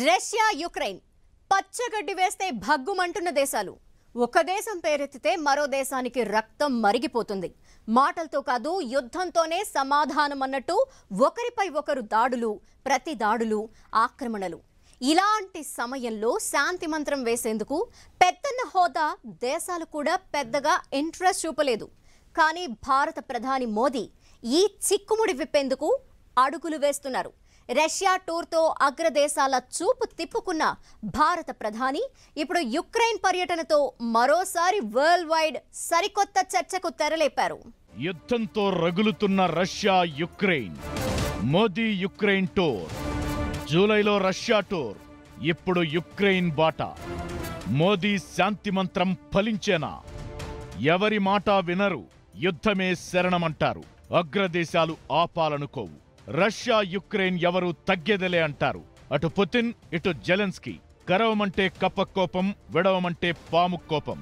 Russia Ukraine పచ్చగడ్డి వేస్తే భగ్గుమంటున్న దేశాలు. ఒక దేశం పేరెత్తితే మరో దేశానికి రక్తం మరిగిపోతుంది. మాటలతో కాదు యుద్ధంతోనే సమాధానం అన్నట్టు ఒకరిపై ఒకరు దాడులు, ప్రతి దాడులు, ఆక్రమణలు. ఇలాంటి సమయంలో శాంతి మంత్రం వేసేందుకు పెద్దన్న హోదా దేశాలు కూడా పెద్దగా ఇంట్రెస్ట్ చూపలేదు. కానీ భారత ప్రధాని మోదీ ఈ చిక్కుముడి విప్పేందుకు అడుగులు వేస్తున్నారు. రష్యా టూర్తో అగ్రదేశాల చూపు తిప్పుకున్న భారత ప్రధాని ఇప్పుడు యుక్రెయిన్ పర్యటనతో మరోసారి వరల్డ్ వైడ్ సరికొత్త చర్చకు తెరలేపారు. యుద్ధంతో రగులుతున్న Russia Ukraine. Modi Ukraine tour. జూలైలో రష్యా టూర్, ఇప్పుడు యుక్రెయిన్ బాట. మోదీ శాంతి మంత్రం ఫలించేనా? ఎవరి మాట వినరు, యుద్ధమే శరణమంటారు. అగ్రదేశాలు ఆపాలనుకోవు. రష్యా యుక్రెయిన్ ఎవరు తగ్గేదలే అంటారు. అటు పుతిన్, ఇటు జెలెన్స్కీ. కరవమంటే కప్పకోపం, విడవమంటే పాము కోపం.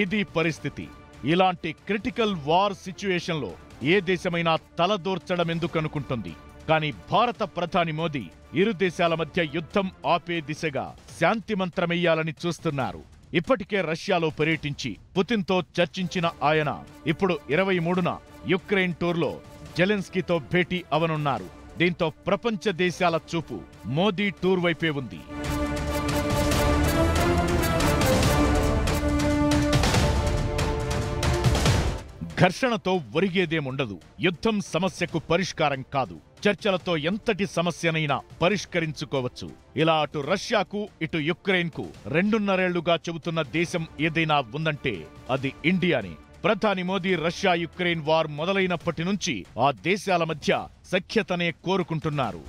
ఇది పరిస్థితి. ఇలాంటి క్రిటికల్ వార్ సిచ్యుయేషన్లో ఏ దేశమైనా తలదూర్చడం ఎందుకనుకుంటుంది. కానీ భారత ప్రధాని మోదీ ఇరు దేశాల మధ్య యుద్ధం ఆపే దిశగా శాంతి మంత్రమెయ్యాలని చూస్తున్నారు. ఇప్పటికే రష్యాలో పర్యటించి పుతిన్తో చర్చించిన ఆయన ఇప్పుడు 23న యుక్రెయిన్ టూర్లో జెలెన్స్కీతో భేటీ అవనున్నారు. దీంతో ప్రపంచ దేశాల చూపు మోదీ టూర్ వైపే ఉంది. ఘర్షణతో ఒరిగేదేముండదు. యుద్ధం సమస్యకు పరిష్కారం కాదు. చర్చలతో ఎంతటి సమస్యనైనా పరిష్కరించుకోవచ్చు. ఇలా అటు రష్యాకు, ఇటు యుక్రెయిన్కు 2.5 ఏళ్లుగా చెబుతున్న దేశం ఏదైనా ఉందంటే అది ఇండియానే. ప్రధాని మోదీ రష్యా యుక్రెయిన్ వార్ మొదలైనప్పటి నుంచి ఆ దేశాల మధ్య సఖ్యతనే కోరుకుంటున్నారు.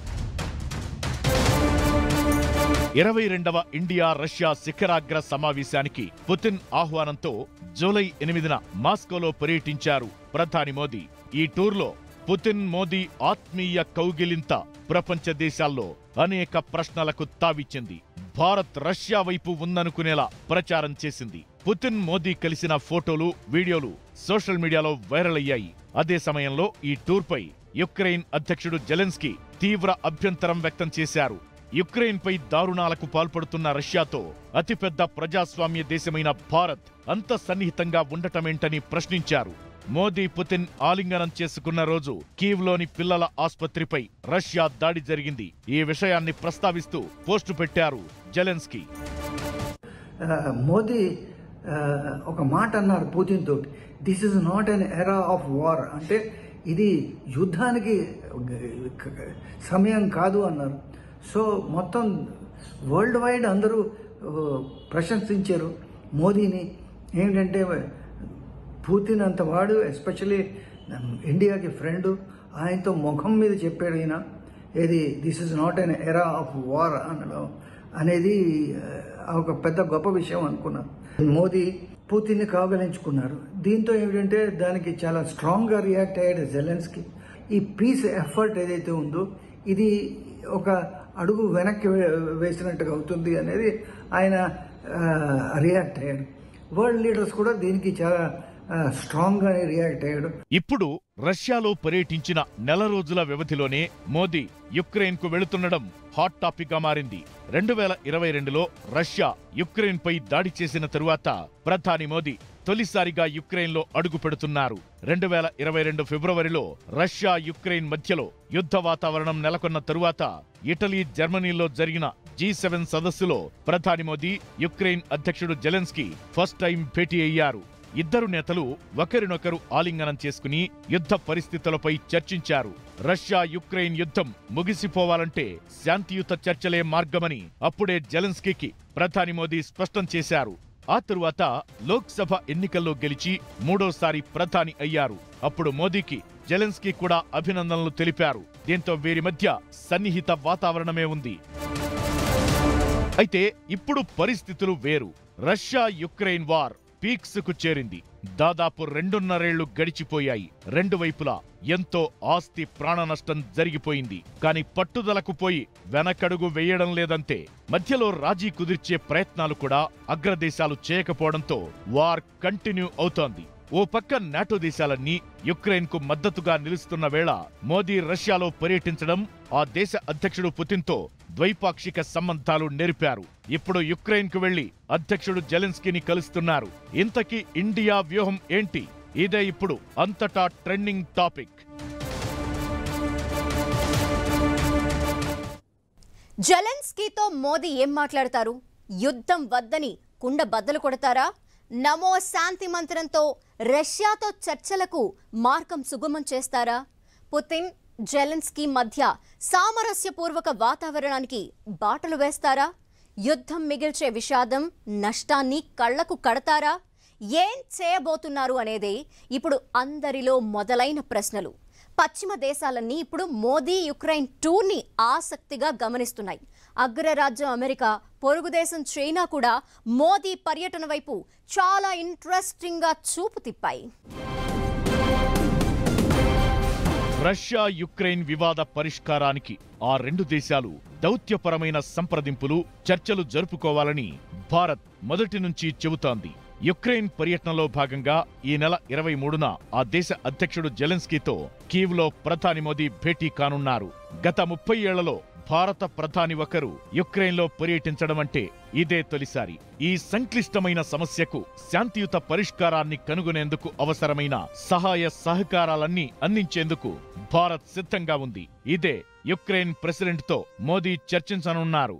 22వ ఇండియా రష్యా శిఖరాగ్ర సమావేశానికి పుతిన్ ఆహ్వానంతో జూలై 8న మాస్కోలో పర్యటించారు ప్రధాని మోదీ. ఈ టూర్లో పుతిన్ మోదీ ఆత్మీయ కౌగిలింత ప్రపంచ దేశాల్లో అనేక ప్రశ్నలకు తావిచ్చింది. భారత్ రష్యా వైపు ఉందనుకునేలా ప్రచారం చేసింది. పుతిన్ మోదీ కలిసిన ఫోటోలు, వీడియోలు సోషల్ మీడియాలో వైరల్ అయ్యాయి. అదే సమయంలో ఈ టూర్పై యుక్రెయిన్ అధ్యక్షుడు జెలెన్స్కీ తీవ్ర అభ్యంతరం వ్యక్తం చేశారు. యుక్రెయిన్పై దారుణాలకు పాల్పడుతున్న రష్యాతో అతిపెద్ద ప్రజాస్వామ్య దేశమైన భారత్ అంత సన్నిహితంగా ఉండటమేంటని ప్రశ్నించారు. మోదీ పుతిన్ ఆలింగనం చేసుకున్న రోజు కీవ్లోని పిల్లల ఆస్పత్రిపై రష్యా దాడి జరిగింది. ఈ విషయాన్ని ప్రస్తావిస్తూ పోస్టు పెట్టారు జెలెన్స్కీ. మోదీ ఒక మాట అన్నారు పుతిన్ తోటి, this is not an era of war, అంటే ఇది యుద్ధానికి సమయం కాదు అన్నారు. సో మొత్తం వరల్డ్ వైడ్ అందరూ ప్రశంసించారు మోదీని. ఏంటంటే పుతిన్ అంత వాడు, ఎస్పెషలీ ఇండియాకి ఫ్రెండ్, ఆయనతో ముఖం మీద చెప్పాడు ఈయన, ఏది this is not an era of war అనడం అనేది ఒక పెద్ద గొప్ప విషయం అనుకున్నాను. మోదీ పుతిన్ని కావలించుకున్నారు. దీంతో ఏమిటంటే దానికి చాలా స్ట్రాంగ్గా రియాక్ట్ అయ్యాడు జెలెన్స్కీ. ఈ పీస్ ఎఫర్ట్ ఏదైతే ఉందో ఇది ఒక అడుగు వెనక్కి వేసినట్టుగా అవుతుంది అనేది ఆయన రియాక్ట్ అయ్యాడు. వరల్డ్ లీడర్స్ కూడా దీనికి చాలా స్ట్రాంగ్ గా రియాక్ట్ అయ్యాడు. ఇప్పుడు రష్యాలో పర్యటించిన నెల రోజుల వ్యవధిలోనే మోదీ యుక్రెయిన్ కు వెళుతుండడం హాట్ టాపిక్ గా మారింది. 2022లో రష్యా యుక్రెయిన్ పై దాడి చేసిన తరువాత ప్రధాని మోదీ తొలిసారిగా యుక్రెయిన్ లో అడుగు పెడుతున్నారు. 2022 ఫిబ్రవరిలో రష్యా యుక్రెయిన్ మధ్యలో యుద్ధ వాతావరణం నెలకొన్న తరువాత ఇటలీ, జర్మనీలో జరిగిన G7 సదస్సులో ప్రధాని మోదీ యుక్రెయిన్ అధ్యక్షుడు జెలెన్స్కీ ఫస్ట్ టైం భేటీ అయ్యారు. ఇద్దరు నేతలు ఒకరినొకరు ఆలింగనం చేసుకుని యుద్ధ పరిస్థితులపై చర్చించారు. రష్యా యుక్రెయిన్ యుద్ధం ముగిసిపోవాలంటే శాంతియుత చర్చలే మార్గమని అప్పుడే జెలెన్స్కీకి ప్రధాని మోదీ స్పష్టం చేశారు. ఆ తరువాత లోక్సభ ఎన్నికల్లో గెలిచి 3వ ప్రధాని అయ్యారు. అప్పుడు మోదీకి జెలెన్స్కీ కూడా అభినందనలు తెలిపారు. దీంతో వీరి మధ్య సన్నిహిత వాతావరణమే ఉంది. అయితే ఇప్పుడు పరిస్థితులు వేరు. రష్యా యుక్రెయిన్ వార్ పీక్స్ కు చేరింది. దాదాపు 2.5 ఏళ్లు గడిచిపోయాయి. రెండు వైపులా ఎంతో ఆస్తి, ప్రాణ నష్టం జరిగిపోయింది. కాని పట్టుదలకు పోయి వెనకడుగు వేయడం లేదంతే. మధ్యలో రాజీ కుదిర్చే ప్రయత్నాలు కూడా అగ్రదేశాలు చేయకపోవడంతో వార్ కంటిన్యూ అవుతోంది. ఓ పక్క నాటో దేశాలన్నీ యుక్రెయిన్ కు మద్దతుగా నిలుస్తున్న వేళ మోదీ రష్యాలో పర్యటించడం, ఆ దేశ అధ్యక్షుడు పుతిన్తో ద్వైపాక్షిక సంబంధాలు నెరిపారు. ఇప్పుడు యుక్రెయిన్కు వెళ్లి అధ్యక్షుడు జెలెన్స్కీని కలుస్తున్నారు. ఇంతకీ ఇండియా వ్యూహం ఏంటి? ఇదే ఇప్పుడు అంతటా ట్రెండింగ్ టాపిక్. జెలెన్స్కీతో మోదీ ఏం మాట్లాడతారు? యుద్ధం వద్దని కుండ బద్దలు కొడతారా? నమో శాంతి మంత్రంతో రష్యాతో చర్చలకు మార్గం సుగమం చేస్తారా? పుతిన్ జెలెన్స్కీ మధ్య సామరస్యపూర్వక వాతావరణానికి బాటలు వేస్తారా? యుద్ధం మిగిల్చే విషాదం నష్టాన్ని కళ్లకు కడతారా? ఏం చేయబోతున్నారు అనేదే ఇప్పుడు అందరిలో మొదలైన ప్రశ్నలు. పశ్చిమ దేశాలన్నీ ఇప్పుడు మోదీ యుక్రెయిన్ టూర్ని ఆసక్తిగా గమనిస్తున్నాయి. అగ్రరాజ్యం అమెరికా, పొరుగు దేశం చైనా కూడా మోదీ పర్యటన వైపు చాలా ఇంట్రెస్టింగ్గా చూపు తిప్పాయి. రష్యా యుక్రెయిన్ వివాద పరిష్కారానికి ఆ రెండు దేశాలు దౌత్యపరమైన సంప్రదింపులు, చర్చలు జరుపుకోవాలని భారత్ మొదటి నుంచి చెబుతోంది. యుక్రెయిన్ పర్యటనలో భాగంగా ఈ నెల 23న ఆ దేశ అధ్యక్షుడు జెలెన్స్కీతో కీవ్లో ప్రధాని మోదీ భేటీ కానున్నారు. గత 30 ఏళ్లలో భారత ప్రధాని ఒకరు యుక్రెయిన్లో పర్యటించడం అంటే ఇదే తొలిసారి. ఈ సంక్లిష్టమైన సమస్యకు శాంతియుత పరిష్కారాన్ని కనుగొనేందుకు అవసరమైన సహాయ సహకారాలన్నీ అందించేందుకు భారత్ సిద్ధంగా ఉంది. ఇదే యుక్రెయిన్ ప్రెసిడెంట్తో మోదీ చర్చించనున్నారు.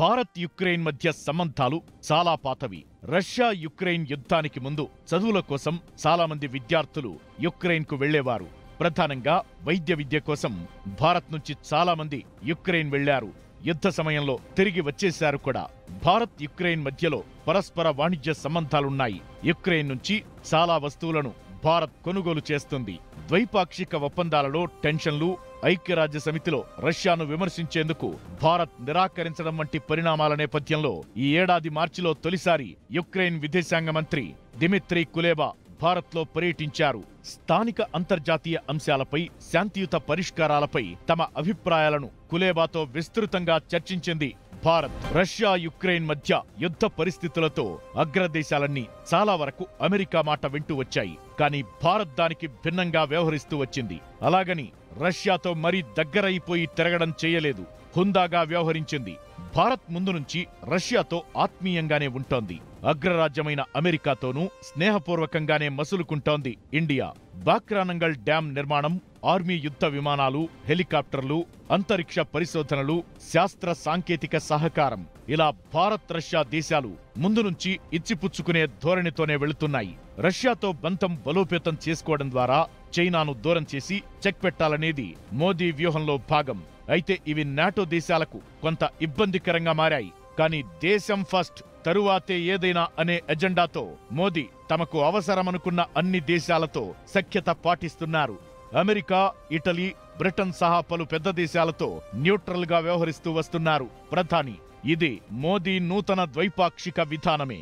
భారత్ యుక్రెయిన్ మధ్య సంబంధాలు చాలా పాతవి. రష్యా యుక్రెయిన్ యుద్ధానికి ముందు చదువుల కోసం చాలా మంది విద్యార్థులు యుక్రెయిన్కు వెళ్లేవారు. ప్రధానంగా వైద్య విద్య కోసం భారత్ నుంచి చాలా మంది యుక్రెయిన్ వెళ్లారు. యుద్ధ సమయంలో తిరిగి వచ్చేశారు కూడా. భారత్ యుక్రెయిన్ మధ్యలో పరస్పర వాణిజ్య సంబంధాలున్నాయి. యుక్రెయిన్ నుంచి చాలా వస్తువులను భారత్ కొనుగోలు చేస్తుంది. ద్వైపాక్షిక ఒప్పందాలలో టెన్షన్లు, ఐక్యరాజ్య సమితిలో రష్యాను విమర్శించేందుకు భారత్ నిరాకరించడం వంటి పరిణామాల నేపథ్యంలో ఈ ఏడాది మార్చిలో తొలిసారి యుక్రెయిన్ విదేశాంగ మంత్రి దిమిత్రీ కులేబా భారత్లో పర్యటించారు. స్థానిక అంతర్జాతీయ అంశాలపై, శాంతియుత పరిష్కారాలపై తమ అభిప్రాయాలను కులేబాతో విస్తృతంగా చర్చించింది భారత్. రష్యా యుక్రెయిన్ మధ్య యుద్ధ పరిస్థితులతో అగ్రదేశాలన్నీ చాలా వరకు అమెరికా మాట వింటూ వచ్చాయి. కానీ భారత్ దానికి భిన్నంగా వ్యవహరిస్తూ వచ్చింది. అలాగని రష్యాతో మరీ దగ్గరైపోయి తిరగడం చేయలేదు. హుందాగా వ్యవహరించింది. భారత్ ముందు నుంచి రష్యాతో ఆత్మీయంగానే ఉంటోంది. అగ్రరాజ్యమైన అమెరికాతోనూ స్నేహపూర్వకంగానే మసులుకుంటోంది ఇండియా. బాక్రానంగల్ డ్యాం నిర్మాణం, ఆర్మీ యుద్ధ విమానాలు, హెలికాప్టర్లు, అంతరిక్ష పరిశోధనలు, శాస్త్ర సాంకేతిక సహకారం, ఇలా భారత్ రష్యా దేశాలు ముందు నుంచి ఇచ్చిపుచ్చుకునే ధోరణితోనే వెళుతున్నాయి. రష్యాతో బంధం బలోపేతం చేసుకోవడం ద్వారా చైనాను దూరం చేసి చెక్ పెట్టాలనేది మోదీ వ్యూహంలో భాగం. అయితే ఇవి నాటో దేశాలకు కొంత ఇబ్బందికరంగా మారాయి. కానీ దేశం ఫస్ట్, తరువాతే ఏదైనా అనే ఎజెండాతో మోదీ తమకు అవసరమనుకున్న అన్ని దేశాలతో సఖ్యత పాటిస్తున్నారు. అమెరికా, ఇటలీ, బ్రిటన్ సహా పలు పెద్ద దేశాలతో న్యూట్రల్ గా వ్యవహరిస్తూ వస్తున్నారు ప్రధాని. ఇది మోదీ నూతన ద్వైపాక్షిక విధానమే.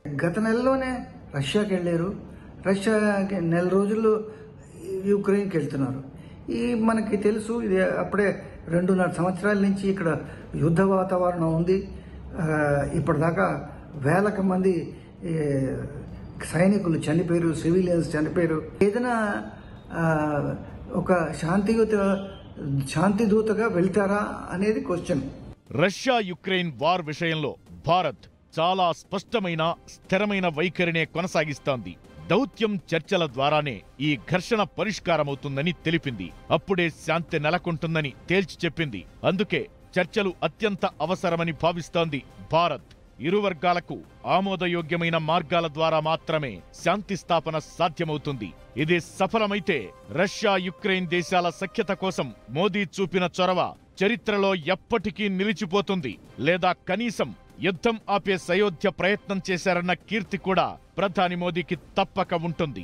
గత నెలలోనే రష్యాకి వెళ్ళారు. రష్యాకి నెల రోజుల్లో యుక్రెయిన్కి వెళ్తున్నారు. మనకి తెలుసు, ఇది అప్పుడే 2.5 సంవత్సరాల నుంచి ఇక్కడ యుద్ధ వాతావరణం ఉంది. ఇప్పటిదాకా వేలకు మంది సైనికులు చనిపోయారు, సివిలియన్స్ చనిపోయారు. ఏదైనా ఒక శాంతి దూతగా వెళ్తారా అనేది క్వశ్చన్. రష్యా యుక్రెయిన్ వార్ విషయంలో భారత్ చాలా స్పష్టమైన, స్థిరమైన వైఖరినే కొనసాగిస్తోంది. దౌత్యం, చర్చల ద్వారానే ఈ ఘర్షణ పరిష్కారమవుతుందని తెలిపింది. అప్పుడే శాంతి నెలకొంటుందని తేల్చి చెప్పింది. అందుకే చర్చలు అత్యంత అవసరమని భావిస్తోంది భారత్. ఇరు వర్గాలకు ఆమోదయోగ్యమైన మార్గాల ద్వారా మాత్రమే శాంతి స్థాపన సాధ్యమవుతుంది. ఇది సఫలమైతే రష్యా యుక్రెయిన్ దేశాల సఖ్యత కోసం మోదీ చూపిన చొరవ చరిత్రలో ఎప్పటికీ నిలిచిపోతుంది. లేదా కనీసం యుద్ధం ఆపే సయోధ్య ప్రయత్నం చేశారన్న కీర్తి కూడా ప్రధాని మోదీకి తప్పక ఉంటుంది.